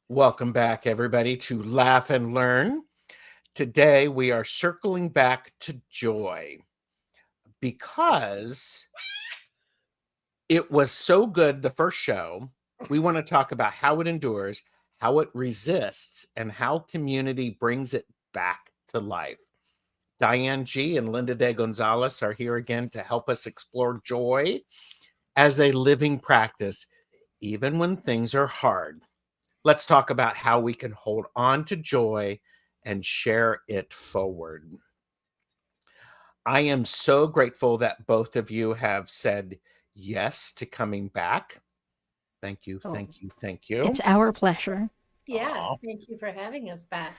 Welcome back, everybody, to Laugh and Learn. Today, we are circling back to joy because it was so good the first show. We want to talk about how it endures, how it resists, and how community brings it back to life. Diane G and Linda de Gonzalez are here again to help us explore joy as a living practice, even when things are hard. Let's talk about how we can hold on to joy and share it forward. I am so grateful that both of you have said yes to coming back. Thank you, Oh, thank you, thank it's you. our pleasure. Yeah, thank you for having us back.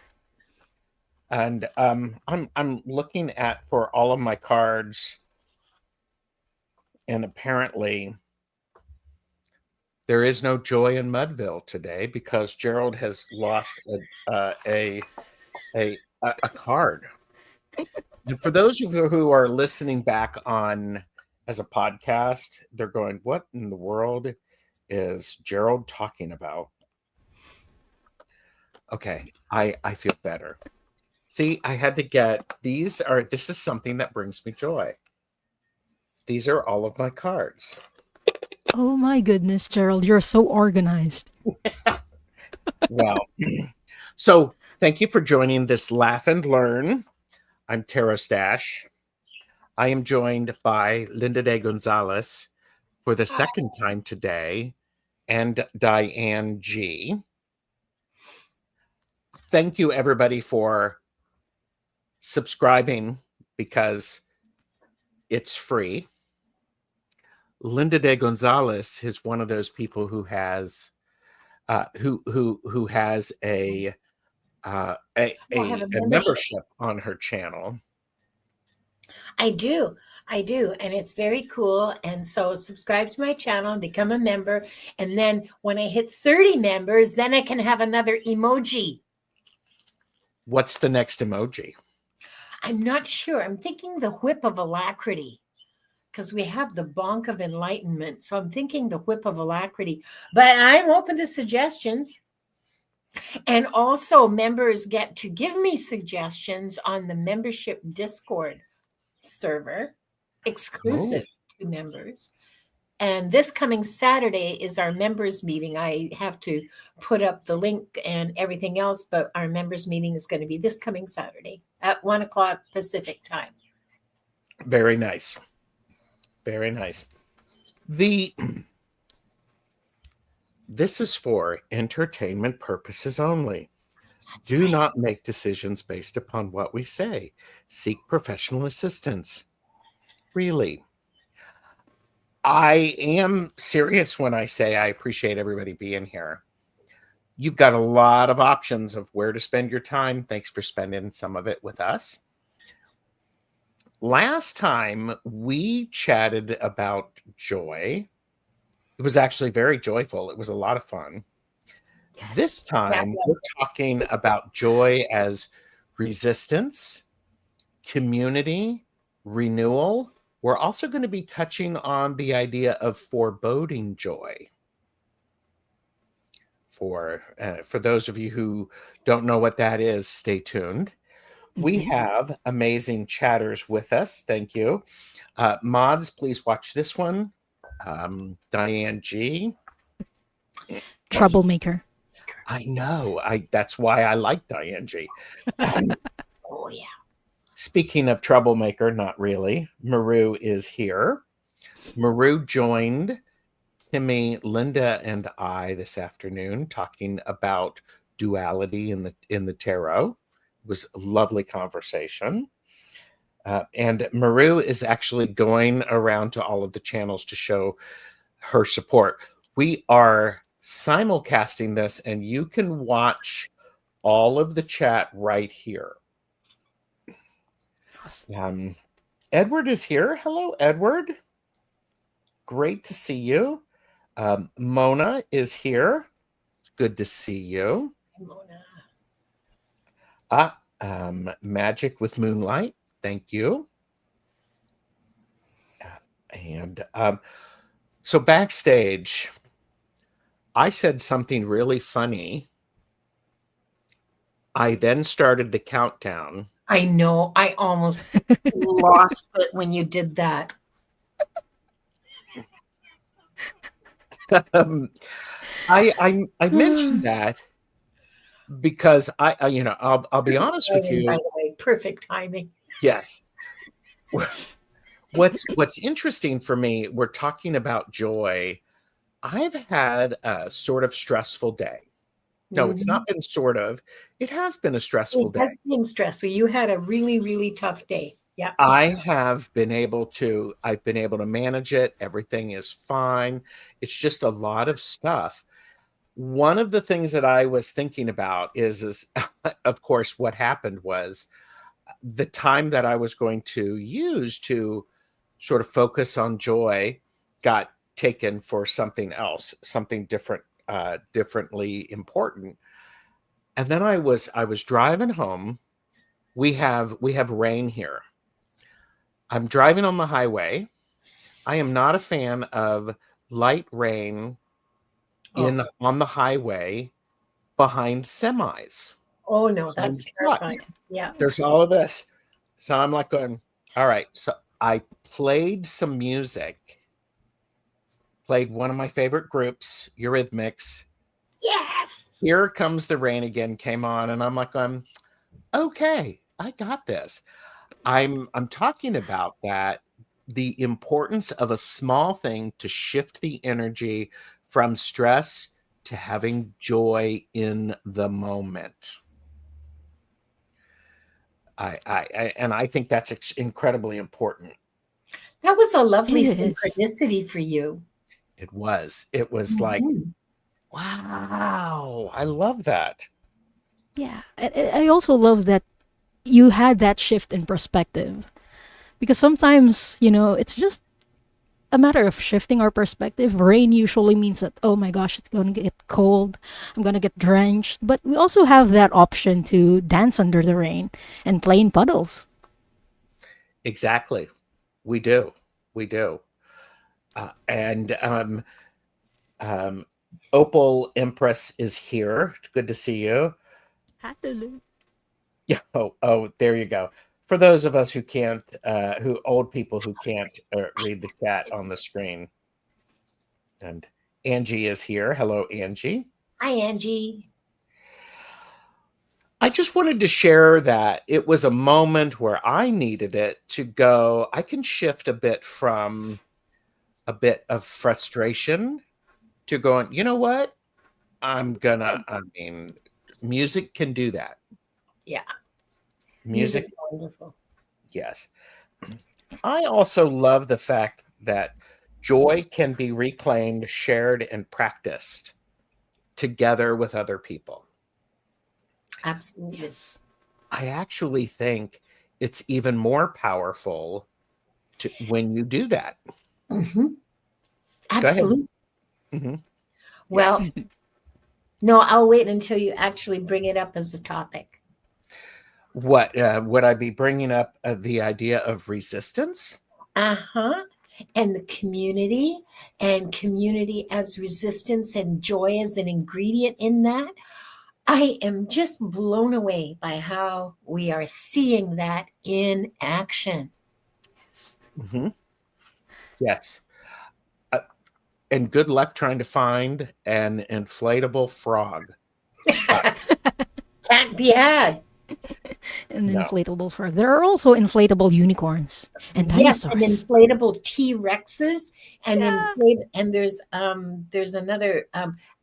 And I'm looking at for all of my cards, and apparently there is no joy in Mudville today because Gerald has lost a card. And for those of you who are listening back on as a podcast, they're going, "What in the world is Gerald talking about?" Okay, I feel better. See, I had to get this is something that brings me joy. These are all of my cards. Oh my goodness, Gerald, you're so organized. Wow. So thank you for joining this Laugh and Learn. I'm Tara Stash. I am joined by Linda de Gonzalez for the Hi. second time today, and Diane G. Thank you, everybody, for subscribing because it's free. Linda de Gonzalez is one of those people who has who has I have a a membership. membership on her channel. I do. I do. And it's very cool. And so subscribe to my channel and become a member. And then when I hit 30 members, then I can have another emoji. What's the next emoji? I'm not sure. I'm thinking the whip of alacrity because we have the bonk of enlightenment. So I'm thinking the whip of alacrity. But I'm open to suggestions. And also, members get to give me suggestions on the membership Discord server, Oh, exclusive to members. And this coming Saturday is our members meeting. I have to put up the link and everything else, but our members meeting is going to be this coming Saturday at 1 o'clock Pacific time. very nice. Very nice. The This is for entertainment purposes only. That's Do right. not make decisions based upon what we say. Seek professional assistance. Really. I am serious when I say I appreciate everybody being here. You've got a lot of options of where to spend your time. Thanks for spending some of it with us. Last time we chatted about joy. It was actually very joyful. It was a lot of fun. This That time, we're was talking about joy as resistance, community, renewal. We're also going to be touching on the idea of foreboding joy. For those of you who don't know what that is, stay tuned. We have amazing chatters with us. Thank you. Mods, please watch this one. Diane G. Troublemaker. I know. That's why I like Diane G. oh yeah. Speaking of troublemaker, not really. Maru is here. Maru joined Timmy, Linda, and I this afternoon talking about duality in the tarot. It was a lovely conversation. And Maru is actually going around to all of the channels to show her support. We are simulcasting this, and you can watch all of the chat right here. Edward is here. Hello, Edward. Great to see you. Mona is here. It's good to see you. Magic with Moonlight. Thank you. And so backstage, I said something really funny I then started the countdown. I know. I almost lost it when you did that. Um, I mentioned that because I'll be Perfect honest with timing, by you. the way. Perfect timing. Yes. What's interesting for me, we're talking about joy. I've had a sort of stressful day. No, it's Mhm. not been sort of. It has been a stressful It day. has been stressful. You had a really, really tough day. Yeah. I've been able to manage it. Everything is fine. It's just a lot of stuff. One of the things that I was thinking about is of course what happened was the time that I was going to use to sort of focus on joy got taken for something else, something different, differently important. And then I was driving home. We have rain here. I'm driving on the highway. I am not a fan of light rain Oh, on the highway behind semis, oh no, behind that's trucks. terrifying. Yeah. There's all of this. So I'm like going, all right. So I played some music, played one of my favorite groups, Eurythmics. Yes. Here Comes the Rain Again came on, and I'm like, okay, I got this. I'm talking about that, the importance of a small thing to shift the energy from stress to having joy in the moment. And I think that's incredibly important. That was a It lovely is. synchronicity for you. It was like, Mhm. wow, I love that. Yeah. I also love that you had that shift in perspective. Because sometimes, it's just a matter of shifting our perspective. Rain usually means that, oh my gosh, it's going to get cold. I'm going to get drenched. But we also have that option to dance under the rain and play in puddles. Exactly. We do. We do. And um, Opal Empress is here. Good to see you. Hallelujah. Yeah. Oh, there you go. For those of us who can't, who old people who can't read the chat on the screen, and Angie is here. Hello, Angie. Hi, Angie. I just wanted to share that it was a moment where I needed it to go. I can shift a bit from a bit of frustration to going, you know what? I mean, music can do that. Yeah, Music, music's wonderful. yes. I also love the fact that joy can be reclaimed, shared, and practiced together with other people. Absolutely. Yes. I actually think it's even more powerful when you do that. Hmm. Go ahead. Absolutely. Mhm. Well, Yes. no, I'll wait until you actually bring it up as a topic. What would I be bringing up the idea of resistance? Uh-huh. And the community and community as resistance and joy as an ingredient in that. I am just blown away by how we are seeing that in action. Mhm. Yes. Uh, and good luck trying to find an inflatable frog. Uh, Can't be had. An no. inflatable frog. There are also inflatable unicorns and Yes, and dinosaurs. inflatable T-Rexes and Yeah. there's another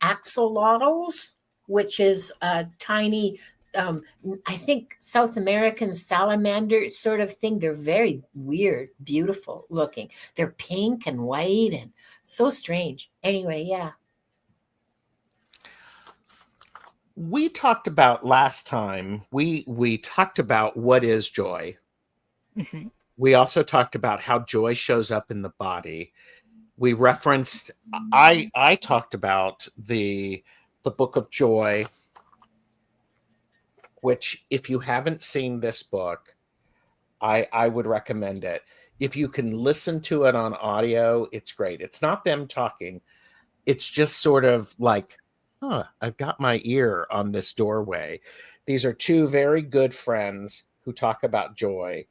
axolotls, which is a tiny I think South American salamander sort of thing. They're very weird, beautiful looking. They're pink and white and so strange. Anyway, yeah. We talked about last time, we talked about what is joy. Mhm. We also talked about how joy shows up in the body. We referenced I talked about the book of joy, which if you haven't seen this book, I would recommend it. If you can listen to it on audio, it's great. It's not them talking. It's just sort of like I've got my ear on this doorway. These are two very good friends who talk about joy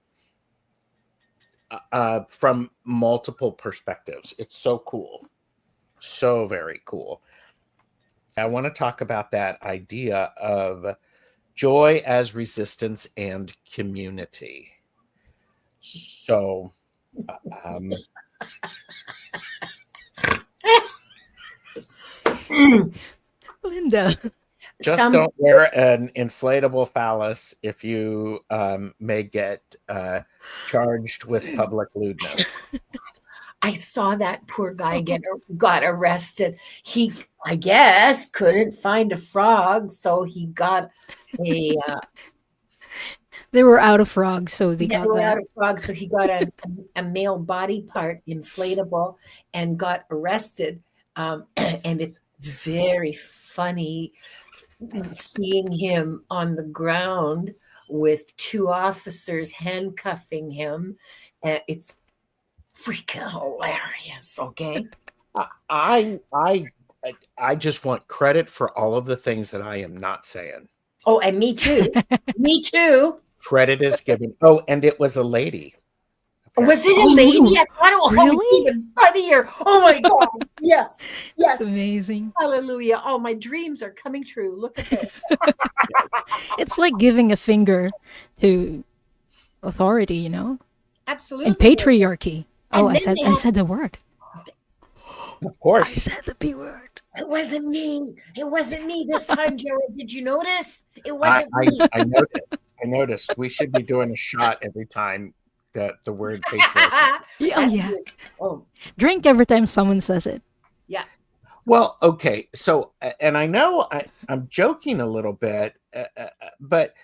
from multiple perspectives. It's so cool. So very cool. I want to talk about that idea of joy as resistance and community. So, um, Linda. just Some don't wear an inflatable phallus if you may get charged with public lewdness. I saw that poor guy got arrested. He, I guess, couldn't find a frog, so he got a They were out of frogs, so they yeah, got they were that. out of frogs, so he got a male body part inflatable and got arrested. And it's very funny seeing him on the ground with two officers handcuffing him. It's freaking hilarious. Okay. I I just want credit for all of the things that I am not saying. Oh, and me too. Me too. Credit is given. Oh, and it was a lady. Was it a Oh, lady? I thought, oh, it's really? even funnier. Oh my God. Yes. Yes. It's amazing. Hallelujah. Oh, my dreams are coming true. Look at this. It's like giving a finger to authority, you know, Absolutely. and patriarchy. And Oh, I then they said the word. Of I course. said the B word. It wasn't me. It wasn't me this time, Jared. Did you notice? It wasn't me. I noticed. I noticed. We should be doing a shot every time that the word patriarchy. Yeah, oh, yeah. Oh, Drink every time someone says it. yeah. Well, okay. So, and I know I'm joking a little bit, but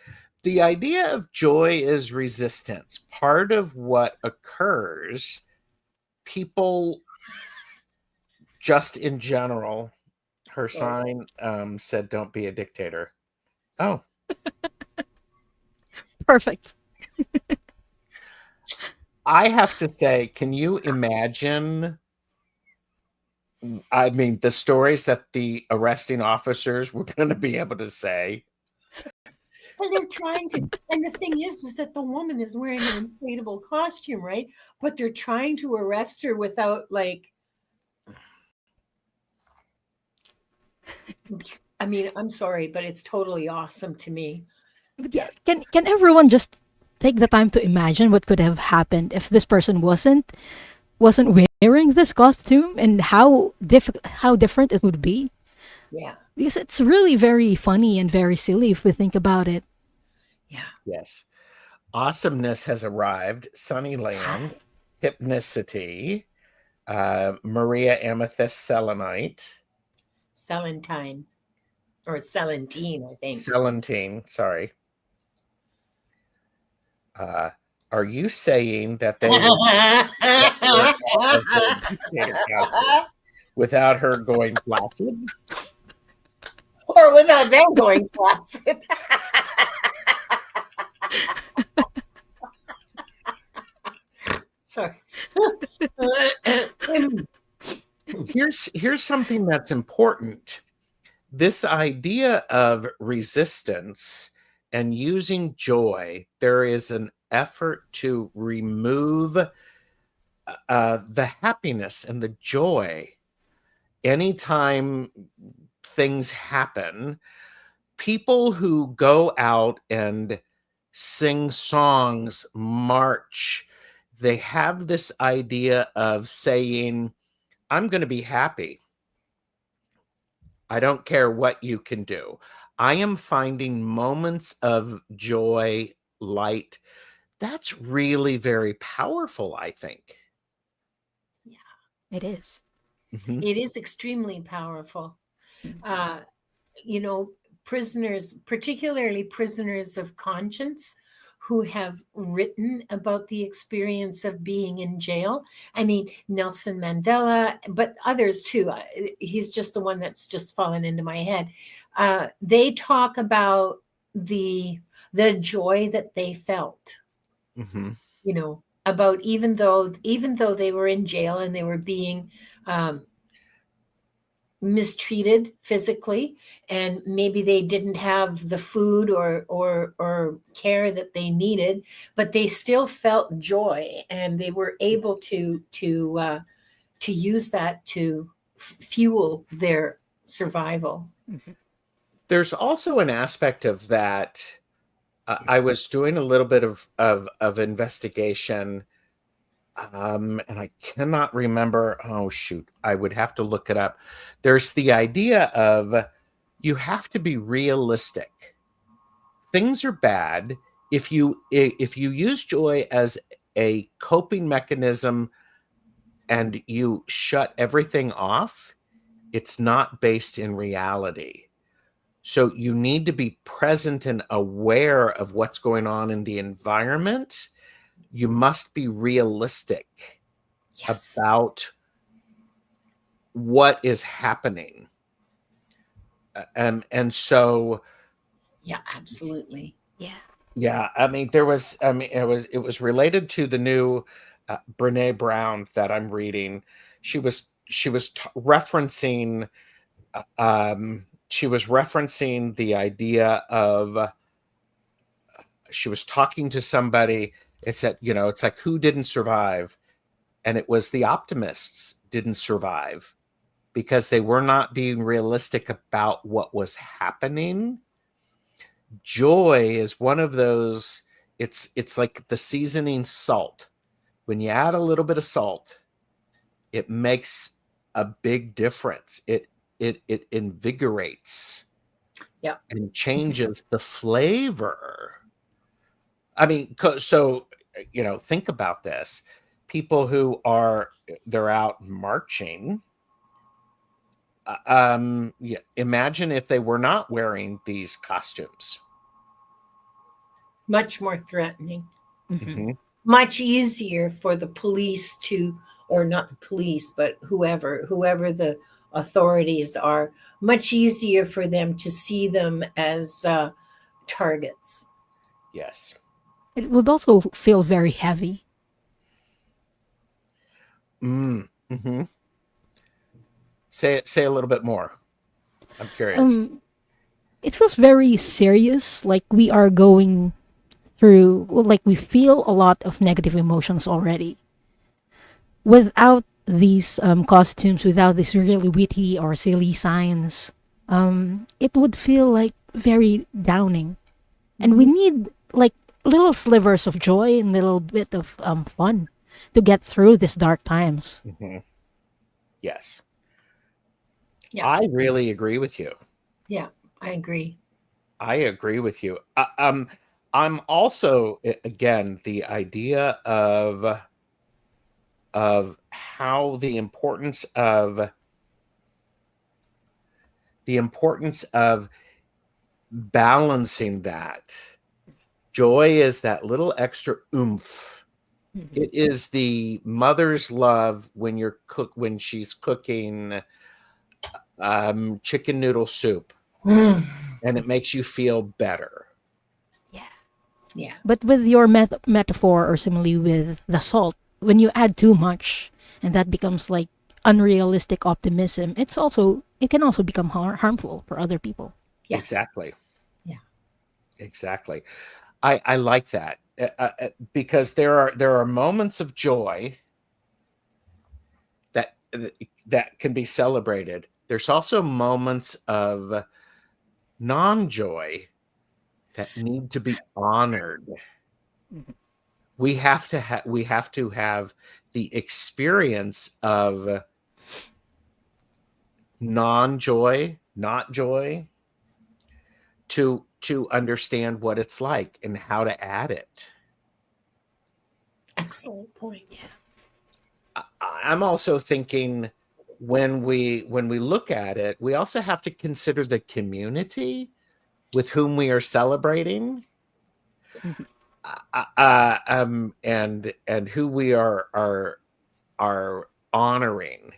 the idea of joy is resistance. Part of what occurs, people just in general, her sign said, "Don't be a dictator." Oh, Perfect. I have to say, can you imagine? I mean, the stories that the arresting officers were going to be able to say. Well, they're trying to, and the thing is that the woman is wearing an inflatable costume, right? But they're trying to arrest her without, like, I mean, I'm sorry, but it's totally awesome to me. But yeah, can everyone just take the time to imagine what could have happened if this person wasn't wearing this costume and how different it would be? Yeah. Because it's really very funny and very silly if we think about it. Yeah. Yes. Awesomeness has arrived. Sunnyland, Hypnicity, Maria Amethyst Selenite, Celentine or Celentine, I think. Celentine, sorry. Are you saying that they will without her going flaccid? Or without them going flaccid? Sorry. Here's something that's important. This idea of resistance and using joy, there is an effort to remove the happiness and the joy. Anytime things happen, people who go out and sing songs, march, they have this idea of saying, I'm going to be happy. I don't care what you can do. I am finding moments of joy, light. That's really very powerful, I think. Yeah, It is. Mhm. it is extremely powerful. You know, prisoners, particularly prisoners of conscience, who have written about the experience of being in jail. I mean, Nelson Mandela, but others too. He's just the one that's just fallen into my head. They talk about the joy that they felt. Mhm. You know, about even though they were in jail and they were being mistreated physically, and maybe they didn't have the food or care that they needed, but they still felt joy, and they were able to use that to fuel their survival. There's also an aspect of that. I was doing a little bit of investigation, and I cannot remember. Oh shoot, I would have to look it up. There's the idea of you have to be realistic. Things are bad if you use joy as a coping mechanism and you shut everything off. It's not based in reality. So you need to be present and aware of what's going on in the environment. You must be realistic Yes. about what is happening. And so, Yeah, absolutely. Yeah. I mean, it was related to the new Brene Brown that I'm reading. She was referencing the idea of, she was talking to somebody. It said, it's like, who didn't survive? And it was the optimists didn't survive because they were not being realistic about what was happening. Joy is one of those. It's like the seasoning salt. When you add a little bit of salt, it makes a big difference. It invigorates, Yeah. and changes the flavor. I mean, so think about this. People who they're out marching. Yeah, imagine if they were not wearing these costumes. Much more threatening. Mm-hmm. Much easier for the police to, or not the police, but whoever the authorities are, much easier for them to see them as targets. Yes. It would also feel very heavy. Mm-hmm. Say a little bit more. I'm curious. It feels very serious, like we are going through, well, like we feel a lot of negative emotions already. Without these costumes, without these really witty or silly signs, it would feel like very downing. And we need like little slivers of joy and little bit of fun to get through these dark times. Mm-hmm. Yes. Yeah. I really agree with you. Yeah, I agree. I agree with you. I'm also, again, the idea of how the importance of balancing that. Joy is that little extra oomph. It is the mother's love when she's cooking chicken noodle soup, and it makes you feel better. Yeah. But with your metaphor or simile with the salt, when you add too much and that becomes like unrealistic optimism, it can also become harmful for other people. Yes. Exactly. Yeah. Exactly. I like that because there are moments of joy that can be celebrated. There's also moments of non-joy that need to be honored. We have to have the experience of non-joy, not joy, to understand what it's like and how to add it. Excellent point. I'm also thinking when we look at it, we also have to consider the community with whom we are celebrating, and who we are honoring.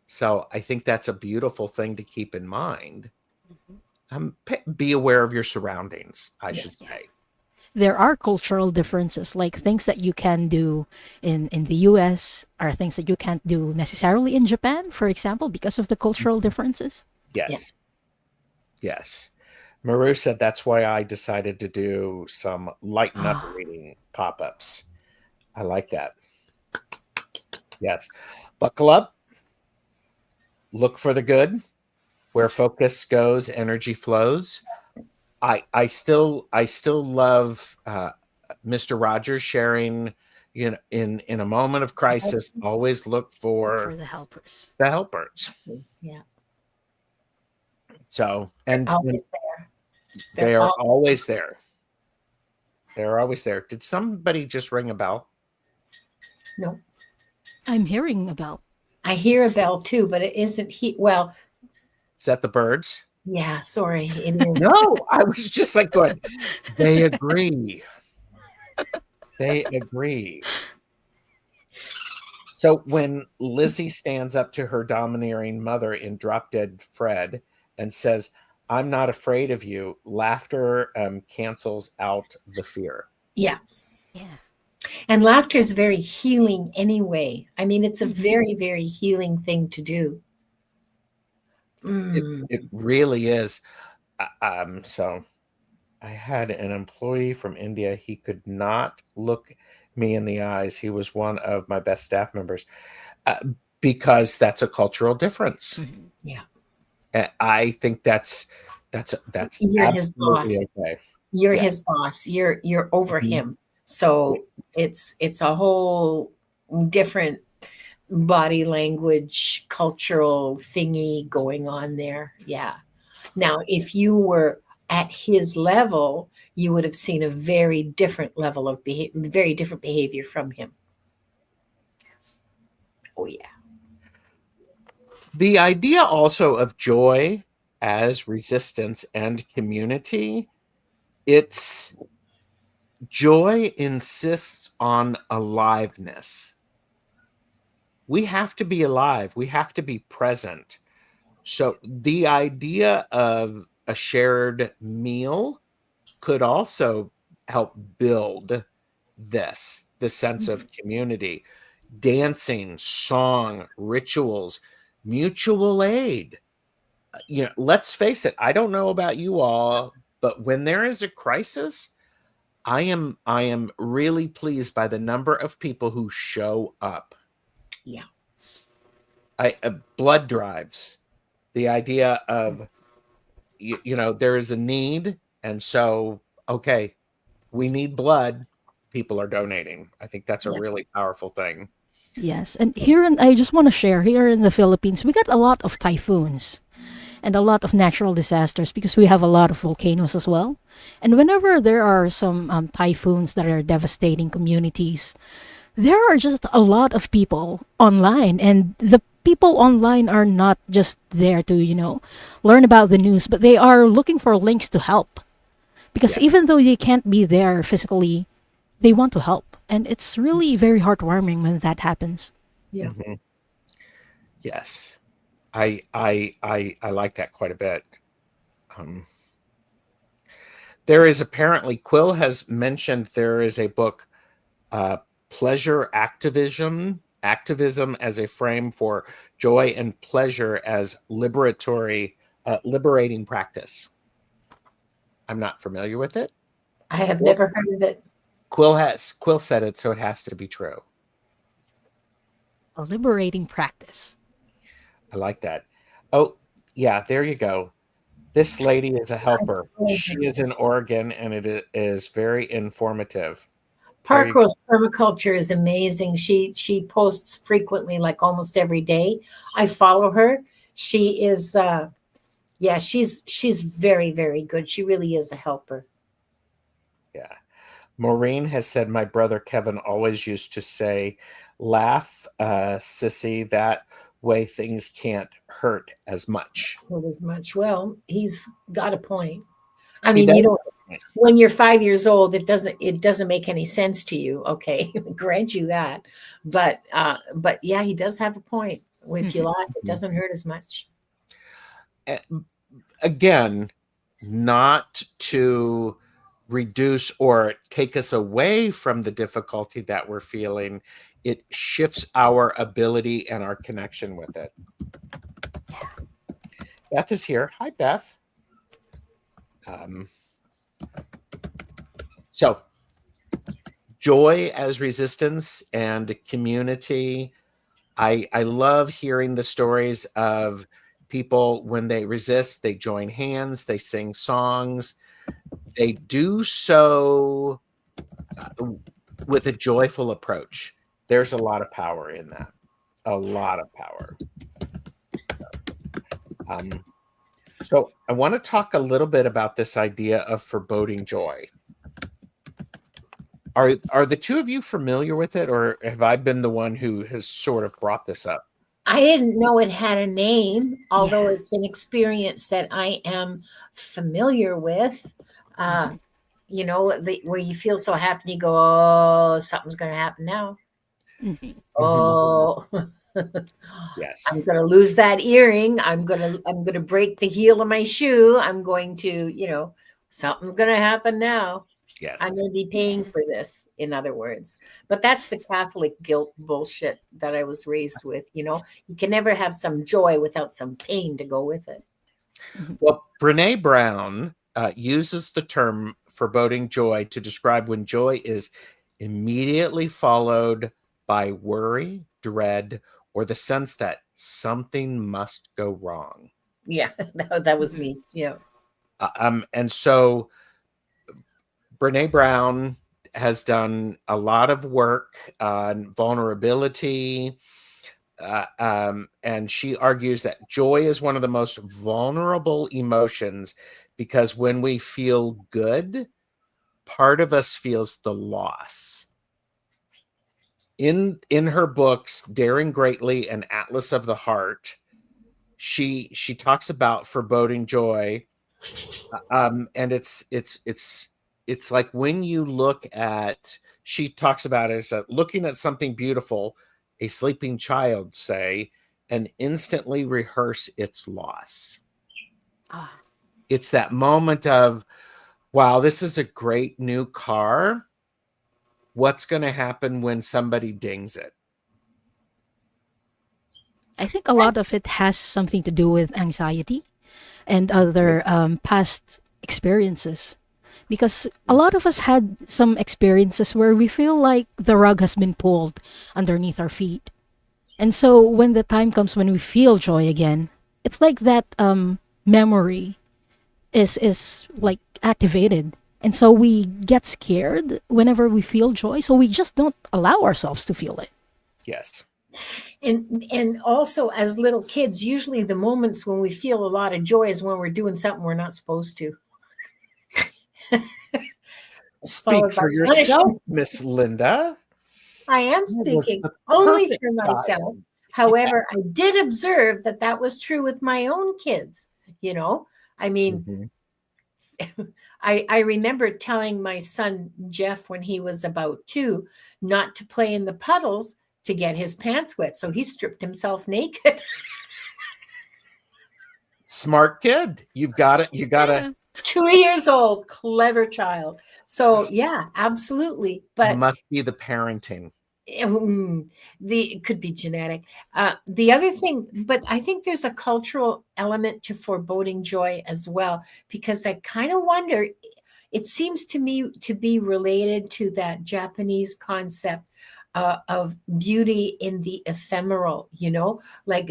So I think that's a beautiful thing to keep in mind. Be aware of your surroundings, I should say. there are cultural differences, like things that you can do in the US are things that you can't do necessarily in Japan, for example, because of the cultural differences. Yeah. Yes. Yes. Maru said that's why I decided to do some lighten up reading pop-ups. I like that. Yes. Buckle up. Look for the good. Where focus goes, energy flows. I still love Mr. Rogers sharing, you know, in a moment of crisis, always look For for the helpers. the helpers. Yeah. So They're and always there. they They're are all always there. They're always there. Did somebody just ring a bell? no. I'm hearing about. I hear a bell too, but it isn't he. Well, Is that the birds? yeah. Sorry, it is. No, I was just like going, they agree. They agree. So when Lizzie stands up to her domineering mother in Drop Dead Fred and says, I'm not afraid of you, laughter cancels out the fear. Yeah. Yeah. And laughter is very healing anyway. I mean, it's a Mhm. very, very healing thing to do. It really is. So I had an employee from India. He could not look me in the eyes. He was one of my best staff members because that's a cultural difference. Mhm. Yeah. I think that's You're his boss. absolutely okay. You're Yeah. his boss. You're over Mhm. him. So it's a whole different body language, cultural thingy going on there. Yeah. Now, if you were at his level, you would have seen a very different level of behavior, very different behavior from him. Oh yeah. The idea also of joy as resistance and community, it's joy insists on aliveness. We have to be alive. We have to be present. So the idea of a shared meal could also help build the sense of community, dancing, song, rituals, mutual aid. You know, let's face it, I don't know about you all, but when there is a crisis, I am really pleased by the number of people who show up. Yeah. Blood drives, the idea of you know, there is a need, and so okay, we need blood. People are donating. I think that's a Yeah. really powerful thing. Yes, and I just want to share, here in the Philippines, we got a lot of typhoons and a lot of natural disasters because we have a lot of volcanoes as well. And whenever there are some typhoons that are devastating communities, there are just a lot of people online, and the people online are not just there to, learn about the news, but they are looking for links to help. Because Yeah. even though they can't be there physically, they want to help. And it's really very heartwarming when that happens. Yeah. Mhm. Yes. I like that quite a bit. Um, there is apparently Quill has mentioned there is a book, uh, Pleasure Activism as a frame for joy and pleasure as liberating practice. I'm not familiar with it. I have never heard of it. Quill said it, so it has to be true. A liberating practice. I like that. Oh, yeah, there you go. This lady is a helper. She is in Oregon, and it is very informative. There Park you Rose Permaculture is amazing. She posts frequently, like almost every day. I follow her. She is yeah, she's very, very good. She really is a helper. Yeah. Maureen has said, my brother Kevin always used to say, laugh, sissy, that way things can't hurt as much. Not as much. Well, he's got a point. I He mean, does. when you're 5 years old, it doesn't make any sense to you. Okay, grant you that. But yeah, he does have a point. If you laugh, it doesn't hurt as much. Again, not to reduce or take us away from the difficulty that we're feeling. It shifts our ability and our connection with it. Beth is here. Hi, Beth. So joy as resistance and community. I love hearing the stories of people when they resist, they join hands, they sing songs. They do so with a joyful approach. There's a lot of power in that. A lot of power. So I want to talk a little bit about this idea of foreboding joy. Are the two of you familiar with it, or have I been the one who has sort of brought this up? I didn't know it had a name, although it's an experience that I am familiar with. You know, where you feel so happy, you go, "Oh, something's going to happen now." Oh, Yes. I'm going to lose that earring. I'm going to break the heel of my shoe. I'm going to, you know, something's going to happen now. Yes. I'm going to be paying for this, in other words. But that's the Catholic guilt bullshit that I was raised with. You know, you can never have some joy without some pain to go with it. Well, Brene Brown uses the term foreboding joy to describe when joy is immediately followed by worry, dread, or the sense that something must go wrong. Yeah, that was me. Yeah. And so Brene Brown has done a lot of work on vulnerability, and she argues that joy is one of the most vulnerable emotions because when we feel good, part of us feels the loss. In her books, Daring Greatly and Atlas of the Heart, she talks about foreboding joy, and it's like when you look at, she talks about it as looking at something beautiful, a sleeping child, say, and instantly rehearse its loss. It's that moment of, wow, this is a great new car. What's going to happen when somebody dings it? I think a lot of it has something to do with anxiety and other past experiences. Because a lot of us had some experiences where we feel like the rug has been pulled underneath our feet. And so when the time comes when we feel joy again, it's like that memory is like activated. And so we get scared whenever we feel joy. So we just don't allow ourselves to feel it. Yes. And also as little kids, usually the moments when we feel a lot of joy is when we're doing something we're not supposed to. Speak for yourself, Miss Linda. I am speaking only for myself. Child. However, I did observe that was true with my own kids. You know, I mean, I remember telling my son, Jeff, when he was about 2, not to play in the puddles to get his pants wet. So he stripped himself naked. Smart kid. You've got it. You got it. 2 years old, clever child. So yeah, absolutely. But must be the parenting. It could be genetic. The other thing, but I think there's a cultural element to foreboding joy as well, because I kind of wonder, it seems to me to be related to that Japanese concept of beauty in the ephemeral, you know, like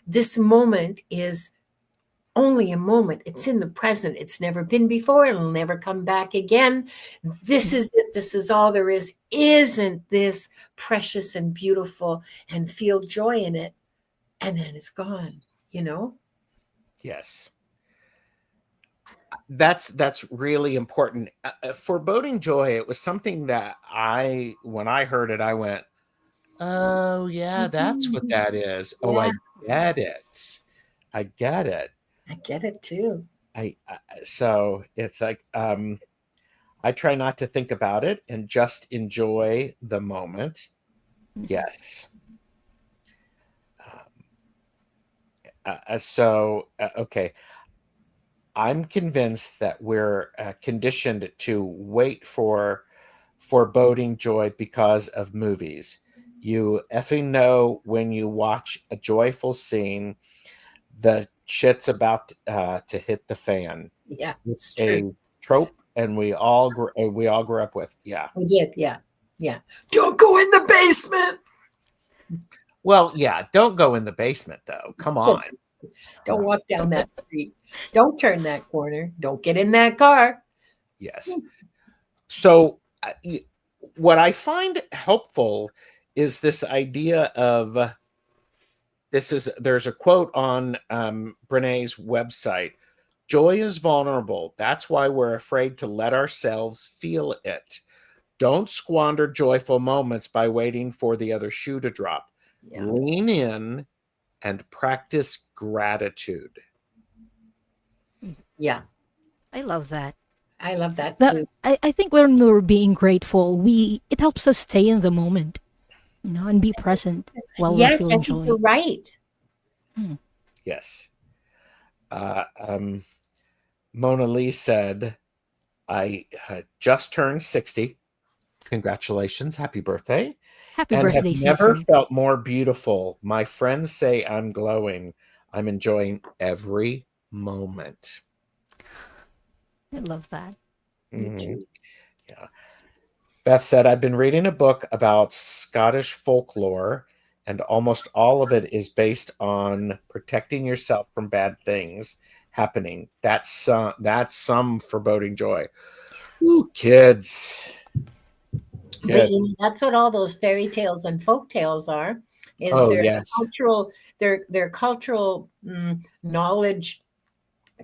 this moment is only a moment. It's in the present. It's never been before. It'll never come back again. This is it. This is all there is. Isn't this precious and beautiful? And feel joy in it. And then it's gone, you know? Yes. That's really important. Foreboding joy, it was something that when I heard it, I went, oh yeah, that's what that is. Yeah. Oh, I get it. I get it. I get it too. So it's like, I try not to think about it and just enjoy the moment. Yes. Okay. I'm convinced that we're conditioned to wait for foreboding joy because of movies. You effing know when you watch a joyful scene, the shit's about to hit the fan. Yeah, It's it's true. a trope, and we all grew up with. Yeah. We did. Yeah. Yeah. Don't go in the basement. Well, yeah. Don't go in the basement, though. Come on. Don't walk down that street. Don't turn that corner. Don't get in that car. Yes. So, what I find helpful is this idea of there's a quote on Brené's website. Joy is vulnerable. That's why we're afraid to let ourselves feel it. Don't squander joyful moments by waiting for the other shoe to drop. Yeah. Lean in and practice gratitude. Yeah. I love that. I love that That too. I think when we're being grateful, it helps us stay in the moment, and be present while we're Yes, I feeling think joy. you're right. Yes. Mona Lee said, I just turned 60. Congratulations. Happy birthday. Happy And have birthday, never Cece. felt more beautiful. My friends say I'm glowing. I'm enjoying every moment. I love that. Me Mhm. too. Yeah. Beth said, I've been reading a book about Scottish folklore, and almost all of it is based on protecting yourself from bad things happening. That's some foreboding joy. Ooh, kids. But you Kids. know, that's what all those fairy tales and folk tales are, is Oh, their yes. cultural knowledge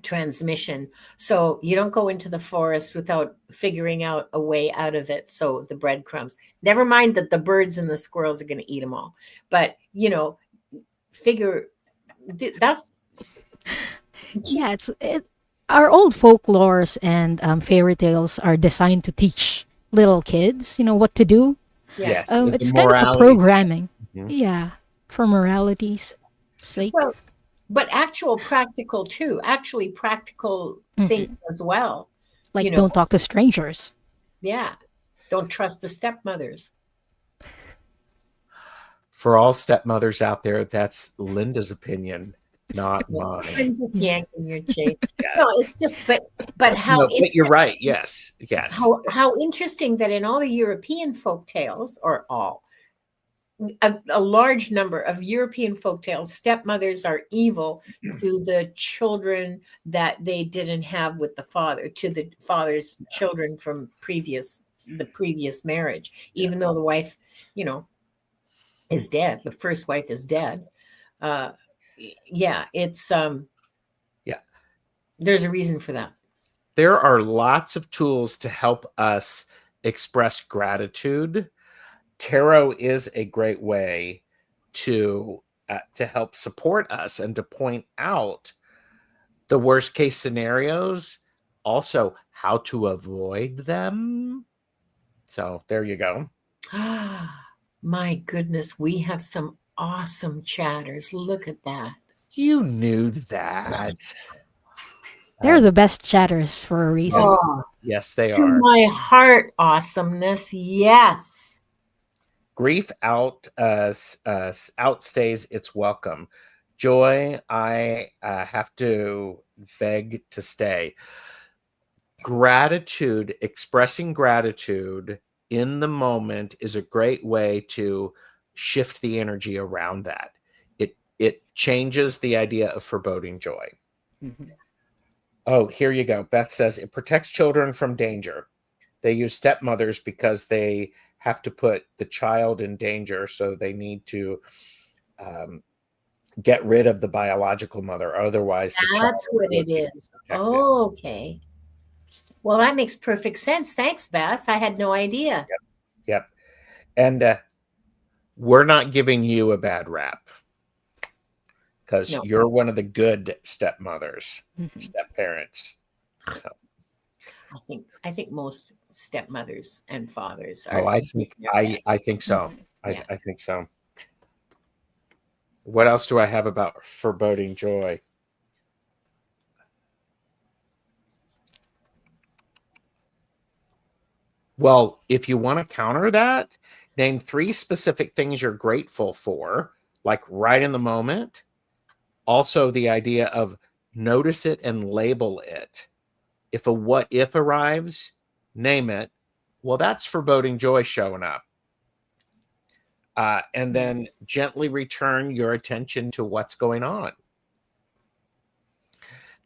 transmission. So you don't go into the forest without figuring out a way out of it. So the breadcrumbs, never mind that the birds and the squirrels are going to eat them all, but figure that's Yeah, our old folklores and fairy tales are designed to teach little kids, what to do. yeah. Yes. The It's kind of a morality. programming. Mhm. Yeah, for morality's sake. Well, but actually practical things Mhm. as well. Like, don't talk to strangers. Yeah. Don't trust the stepmothers. For all stepmothers out there, that's Linda's opinion, not mine. I'm just Yeah. yanking your chain. Yes. No, it's just, but how No, but you're interesting, right. Yes. Yes. how interesting that in all the European folk tales, or a large number of European folk tales, stepmothers are evil to the children that they didn't have with the father, to the father's children from the previous marriage, even though the wife, is dead. The first wife is dead. Uh, yeah, it's Yeah. there's a reason for that. There are lots of tools to help us express gratitude. Tarot is a great way to help support us and to point out the worst case scenarios, also how to avoid them. So there you go. My goodness, we have some awesome chatters. Look at that. You knew that. They're the best chatters for a reason. Yes, Oh, yes, they to are. my heart, awesomeness. Yes. Grief outstays its welcome. Joy, I have to beg to stay. Gratitude, expressing gratitude in the moment is a great way to shift the energy around that. It changes the idea of foreboding joy. Mhm. Oh, here you go. Beth says it protects children from danger. They use stepmothers because they have to put the child in danger, so they need to get rid of the biological mother. Otherwise, the child That's what would it be is. protected. Okay. Well, that makes perfect sense. Thanks, Beth. I had no idea. Yep. And we're not giving you a bad rap because No. you're one of the good stepmothers, Mhm. step parents. So, I think most stepmothers and fathers oh, are I doing think their I best. think so. Yeah. I think so. What else do I have about foreboding joy? Well, if you want to counter that, name 3 specific things you're grateful for, like right in the moment. Also, the idea of notice it and label it. If a what if arrives, name it. Well, that's foreboding joy showing up. And then gently return your attention to what's going on.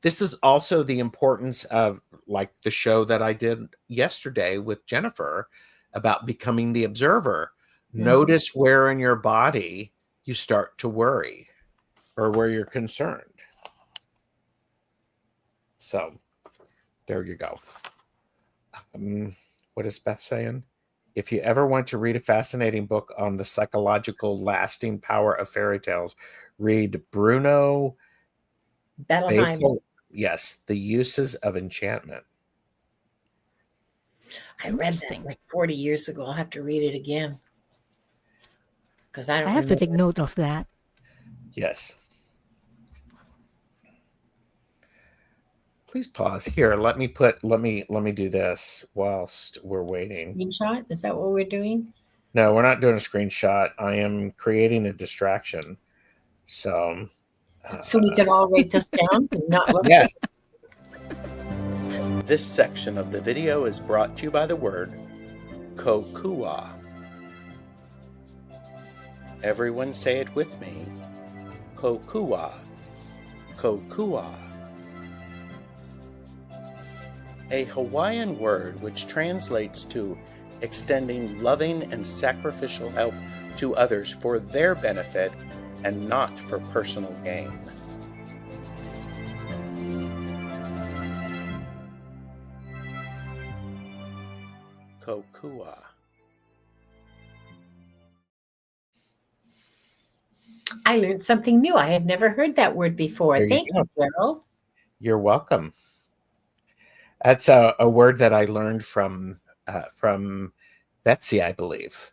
This is also the importance of, like, the show that I did yesterday with Jennifer about becoming the observer. Notice where in your body you start to worry or where you're concerned. So there you go. What is Beth saying? If you ever want to read a fascinating book on the psychological lasting power of fairy tales, read Bruno Bettelheim. Bethel. Yes, The Uses of Enchantment. I read that Interesting. like 40 years ago. I'll have to read it again. Because I don't I have to remember. take note of that. Yes. Please pause here. Let me do this whilst we're waiting. Screenshot? Is that what we're doing? No, we're not doing a screenshot. I am creating a distraction. So we can all write this down and not look. yes. This section of the video is brought to you by the word kokua. Everyone say it with me. Kokua. Kokua. A Hawaiian word which translates to extending loving and sacrificial help to others for their benefit and not for personal gain. Kokua. I learned something new. I had never heard that word before. There you Thank you, Gerald. You're welcome. That's a word that I learned from Betsy, I believe.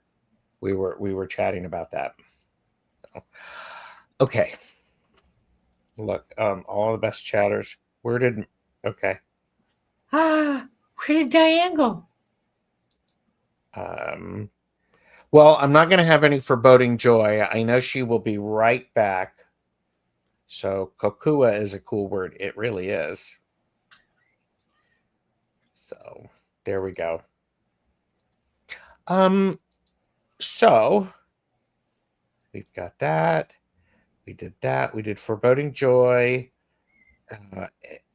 We were chatting about that. Okay. Look, all the best chatters. Okay. Where did Diane go? Well, I'm not going to have any foreboding joy. I know she will be right back. So kokua is a cool word. It really is. So there we go. So we've got that. We did that. We did foreboding joy.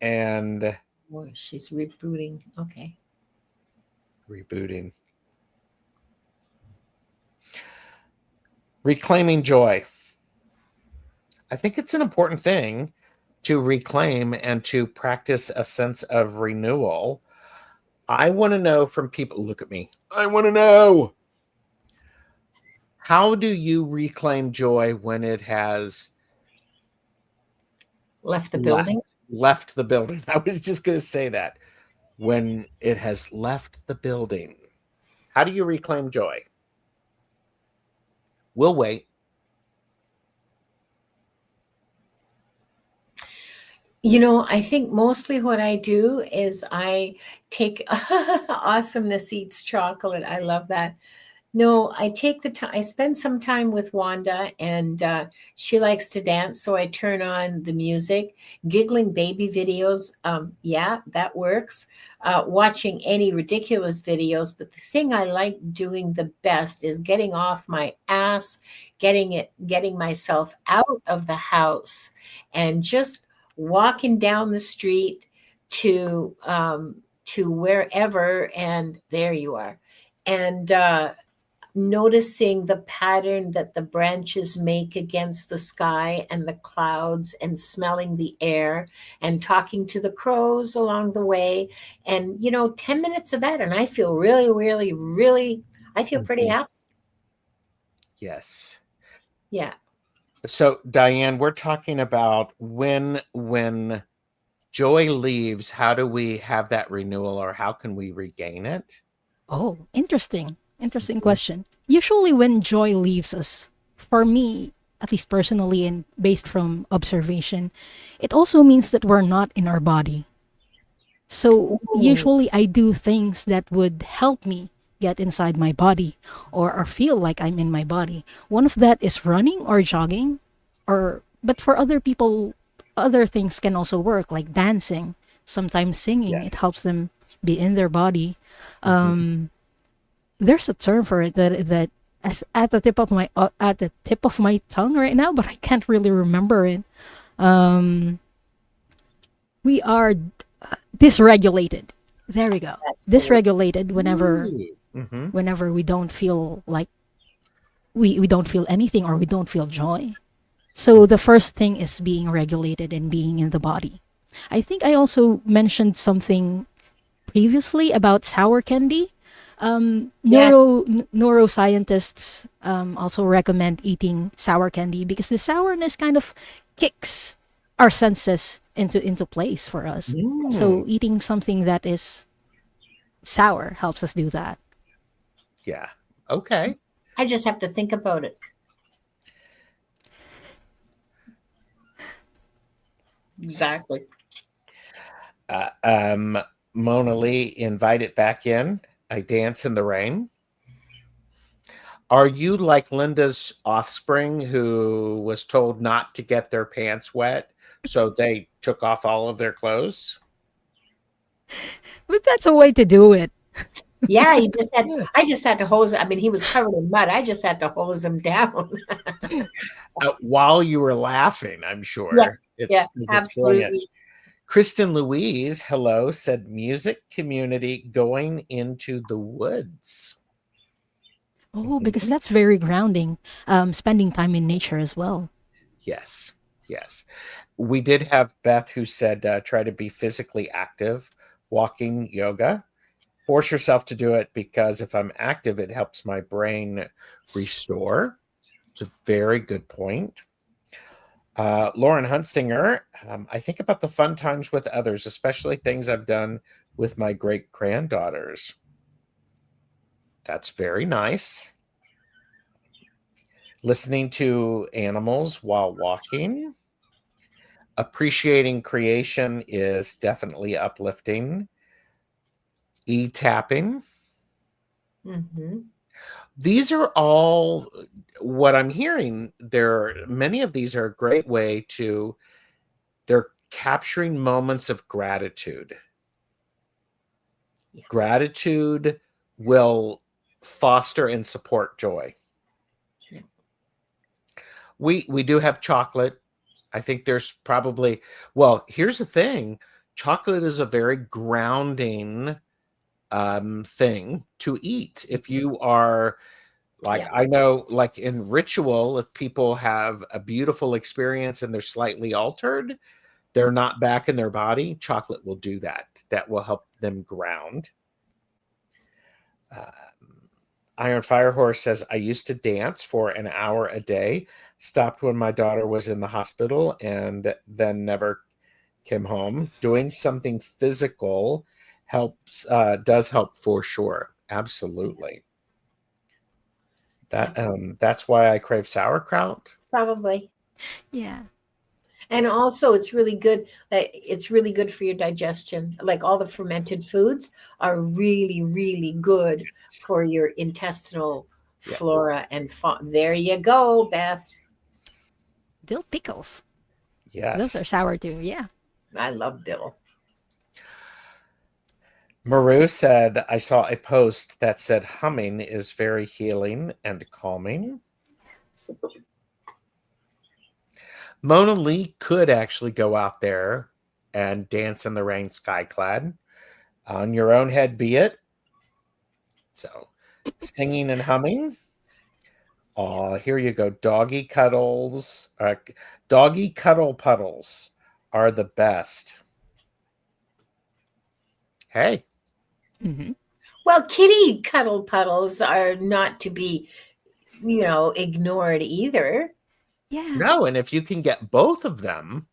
And Oh, she's rebooting. Okay. Rebooting. Reclaiming joy. I think it's an important thing to reclaim and to practice a sense of renewal. I want to know from people, look at me. I want to know. How do you reclaim joy when it has Left the building? Left the building. I was just going to say that. When it has left the building. How do you reclaim joy? We'll wait. You know, I think mostly what I do is I take awesomeness eats chocolate. I love that. No, I take the time. I spend some time with Wanda, and she likes to dance, so I turn on the music. Giggling baby videos, yeah, that works. Watching any ridiculous videos, but the thing I like doing the best is getting off my ass, getting myself out of the house, and just walking down the street to wherever, and there you are, and noticing the pattern that the branches make against the sky and the clouds, and smelling the air, and talking to the crows along the way. And 10 minutes of that, and I feel really, really, really, I feel pretty happy. Yes. Yeah. So Diane, we're talking about when joy leaves, how do we have that renewal, or how can we regain it? Oh, interesting. Interesting question. Usually, when joy leaves us, for me, at least personally and based from observation, it also means that we're not in our body. So, usually, I do things that would help me get inside my body or feel like I'm in my body. One of that is running or jogging, or but for other people, other things can also work like dancing, sometimes singing. It Yes. helps them be in their body. Mhm. There's a term for it that as at the tip of my tongue right now, but I can't really remember it. We are dysregulated. There we go. That's the word. Dysregulated Ooh. Mhm. whenever we don't feel like we don't feel anything or we don't feel joy. So the first thing is being regulated and being in the body. I think I also mentioned something previously about sour candy. Yes. Neuroscientists also recommend eating sour candy because the sourness kind of kicks our senses into place for us. Mm. So eating something that is sour helps us do that. Yeah. Okay. I just have to think about it. Exactly. Uh, um, Mona Lee, invite it back in. I dance in the rain. Are you like Linda's offspring who was told not to get their pants wet, so they took off all of their clothes? But that's a way to do it. Yeah, he just had. Yeah. I just had to hose. I mean, he was covered in mud. I just had to hose him down. While you were laughing, I'm Yeah, sure. yeah, It's brilliant. absolutely. Kristen Louise, hello, said music community going into the woods. Oh, because Mhm. that's very grounding. Spending time in nature as well. Yes, yes. We did have Beth who said try to be physically active, walking, yoga. Force yourself to do it because if I'm active, it helps my brain restore. It's a very good point. Lauren Hunstinger, I think about the fun times with others, especially things I've done with my great granddaughters. That's very nice. Listening to animals while walking. Appreciating creation is definitely uplifting. E-tapping. Hmm. These are all what I'm hearing. Many of these are a great way to they're capturing moments of gratitude. Yeah. Gratitude will foster and support joy. Yeah. We do have chocolate. I think there's probably well, here's the thing. Chocolate is a very grounding thing to eat. If you are like Yeah. I know like in ritual, if people have a beautiful experience and they're slightly altered, they're not back in their body, chocolate will do that. That will help them ground. Iron Firehorse says, I used to dance for an hour a day, stopped when my daughter was in the hospital, and then never came home. Doing something physical does help for sure. Absolutely. Yeah. That's why I crave sauerkraut. Probably. Yeah. And also, it's really good. It's really good for your digestion. Like all the fermented foods are really, really good for your intestinal Yeah. flora and fauna. There you go, Beth. Dill pickles. Those Yes. are sour too. Yeah. I love dill. Maru said, I saw a post that said humming is very healing and calming. Mona Lee could actually go out there and dance in the rain skyclad. On your own head be it. So singing and humming. Oh, here you go. Doggy cuddles. Doggy cuddle puddles are the best. Hey. Hmm. Well, kitty cuddle puddles are not to be, ignored either. Yeah. No, and if you can get both of them,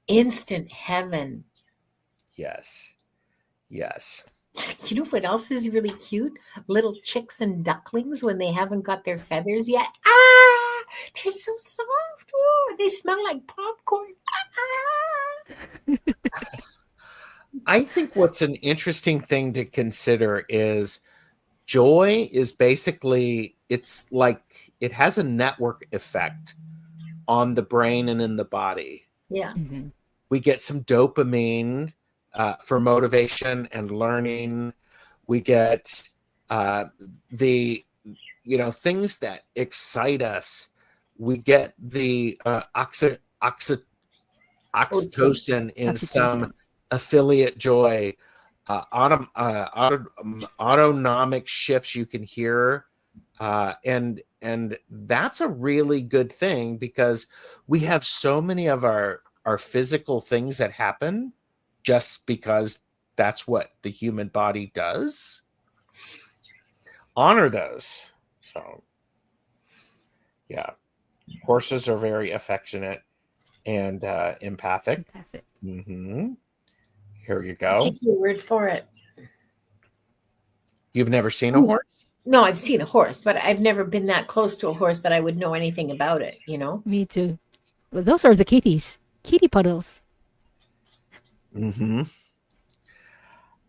Instant heaven. yes. Yes. You know what else is really cute? Little chicks and ducklings when they haven't got their feathers yet. Ah, they're so soft. Oh, they smell like popcorn. Ah. I think what's an interesting thing to consider is joy is basically, it's like it has a network effect on the brain and in the body. Yeah. Mhm. We get some dopamine for motivation and learning. We get the things that excite us. We get the oxytocin in some Oxytocin. affiliate joy, autonomic shifts you can hear, and that's a really good thing, because we have so many of our physical things that happen just because that's what the human body does. Honor those. So yeah, horses are very affectionate and empathic. Empathic. Here you I'll go. take your word for it. You've never seen a horse? No, I've seen a horse, but I've never been that close to a horse that I would know anything about it, you know? Me too. Well, those are the kitties. Kitty puddles. I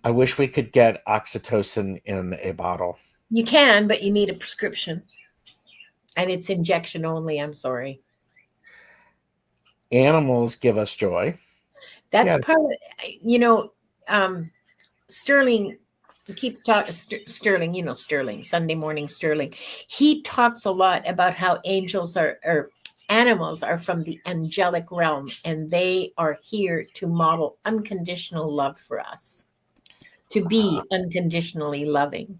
wish we could get oxytocin in a bottle. You can, but you need a prescription. And it's injection only, I'm sorry. Animals give us joy. That's Yes. part of, Sterling keeps talking, Sterling, Sunday morning Sterling. He talks a lot about how angels or animals are from the angelic realm, and they are here to model unconditional love for us, to be unconditionally loving.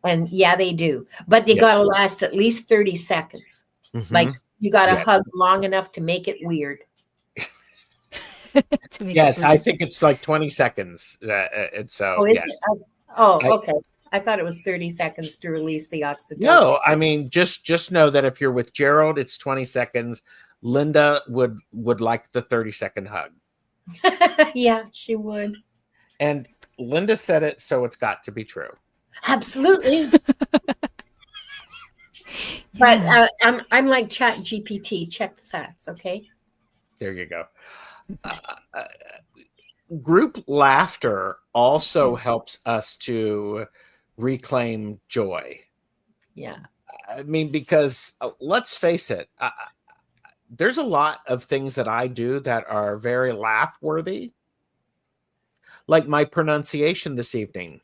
And yeah, they do. But they got to last at least 30 seconds. Like you got to hug long enough to make it weird. Yes, I think it's like 20 seconds. And so, yes. Okay. I thought it was 30 seconds to release the oxytocin. No, I mean, just know that if you're with Gerald, it's 20 seconds. Linda would like the 30-second hug. Yeah, she would. And Linda said it, so it's got to be true. Absolutely. But I'm like Chat GPT. Check the facts, okay? There you go. Group laughter also helps us to reclaim joy. Yeah. I mean, because let's face it, there's a lot of things that I do that are very laugh worthy. Like my pronunciation this evening.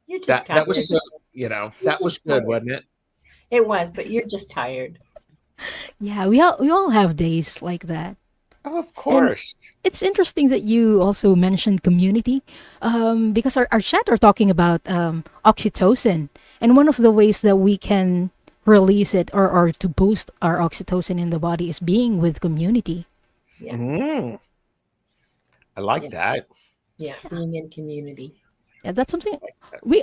You're just tired. That was so, that was good, wasn't it? It was, but you're just tired. Yeah, we all have days like that. Oh, of course. And it's interesting that you also mentioned community, because our chat are talking about oxytocin, and one of the ways that we can release it or to boost our oxytocin in the body is being with community. Yeah. I like that. Yeah, being in community. Yeah, that's something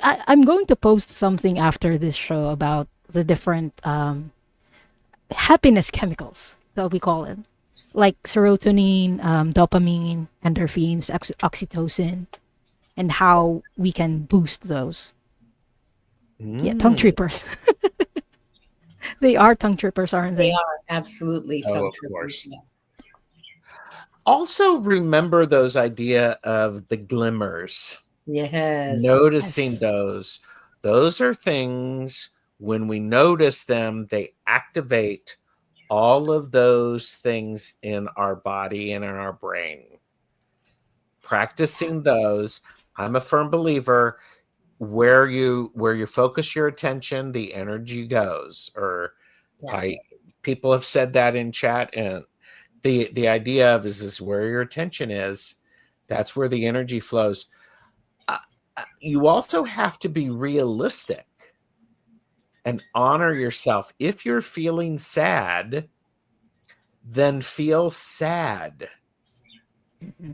I'm going to post something after this show about the different happiness chemicals that we call it, like serotonin, dopamine, endorphins, oxytocin, and how we can boost those. Yeah, tongue trippers. They are tongue trippers, aren't they? They are absolutely tongue trippers. Course. Also, remember those idea of the glimmers. Yes. Noticing those. Those are things, when we notice them, they activate all of those things in our body and in our brain. Practicing those, I'm a firm believer, where you focus your attention, the energy goes. Or people have said that in chat, and the idea of is where your attention is, that's where the energy flows. You also have to be realistic and honor yourself. If you're feeling sad, then feel sad.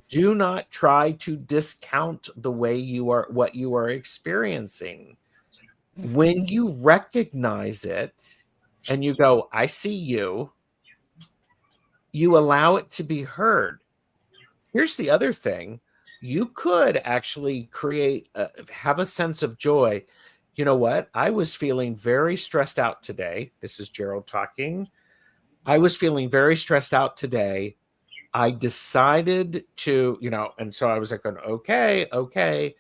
Do not try to discount the way what you are experiencing. When you recognize it and you go, I see you, you allow it to be heard. Here's the other thing. You could actually have a sense of joy. You know what? I was feeling very stressed out today. This is Gerald talking. I was feeling very stressed out today. I decided to, and so I was like, okay.